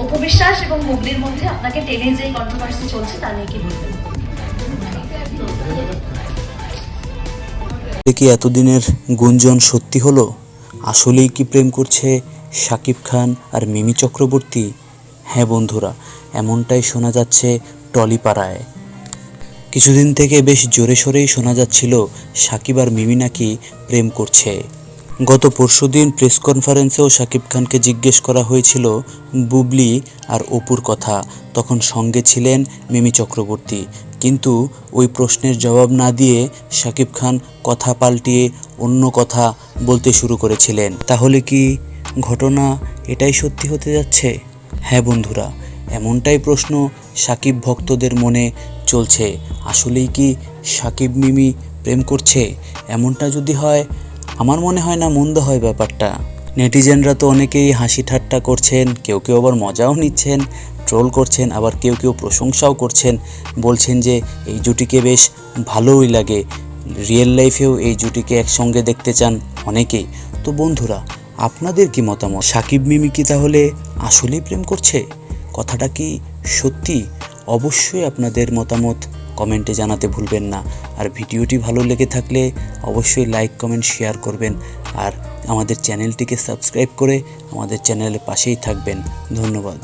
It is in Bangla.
অপু বিশ্বাস এবং বুবলির মধ্যে আপনাকে টেনে যে কন্ট্রোভার্সি চলছে তা নিয়ে কি বলবেন? কি এতদিনের গুঞ্জন সত্যি হলো? আসলেই কি প্রেম করছে শাকিব খান আর মিমি চক্রবর্তী? হ্যাঁ বন্ধুরা, এমনটাই শোনা যাচ্ছে টলিপাড়ায়। কিছুদিন থেকে বেশ জোরে সোরেই শোনা যাচ্ছিল শাকিব আর মিমি নাকি প্রেম করছে। গত পরশুদিন প্রেস কনফারেন্সেও শাকিব খানকে জিজ্ঞেস করা হয়েছিল বুবলি আর অপুর কথা, তখন সঙ্গে ছিলেন মিমি চক্রবর্তী। কিন্তু ওই প্রশ্নের জবাব না দিয়ে শাকিব খান কথা পাল্টিয়ে অন্য কথা বলতে শুরু করেছিলেন। তাহলে কি ঘটনা এটাই সত্যি হতে যাচ্ছে? হ্যাঁ বন্ধুরা, এমনটাই প্রশ্ন শাকিব ভক্তদের মনে চলছে। আসলেই কি শাকিব মিমি প্রেম করছে? এমনটা যদি হয়, আমার মনে হয় না মন্দ হয় ব্যাপারটা। নেটিজেনরা তো অনেকেই হাসি ঠাট্টা করছেন, কেউ কেউ আবার মজাও নিচ্ছেন, ট্রোল করছেন, আবার কেউ কেউ প্রশংসাও করছেন, বলছেন যে এই জুটিকে বেশ ভালোই লাগে, রিয়েল লাইফেও এই জুটিকে একসঙ্গে দেখতে চান অনেকেই। তো বন্ধুরা, আপনাদের কি মতামত? শাকিব মিমি কি তাহলে আসলেই প্রেম করছে? কথাটা কি সত্যি? অবশ্যই আপনাদের মতামত কমেন্টে জানাতে ভুলবেন না। আর ভিডিওটি ভালো লেগে থাকলে অবশ্যই লাইক কমেন্ট শেয়ার করবেন, আর আমাদের চ্যানেলটিকে সাবস্ক্রাইব করে আমাদের চ্যানেলের পাশেই থাকবেন। ধন্যবাদ।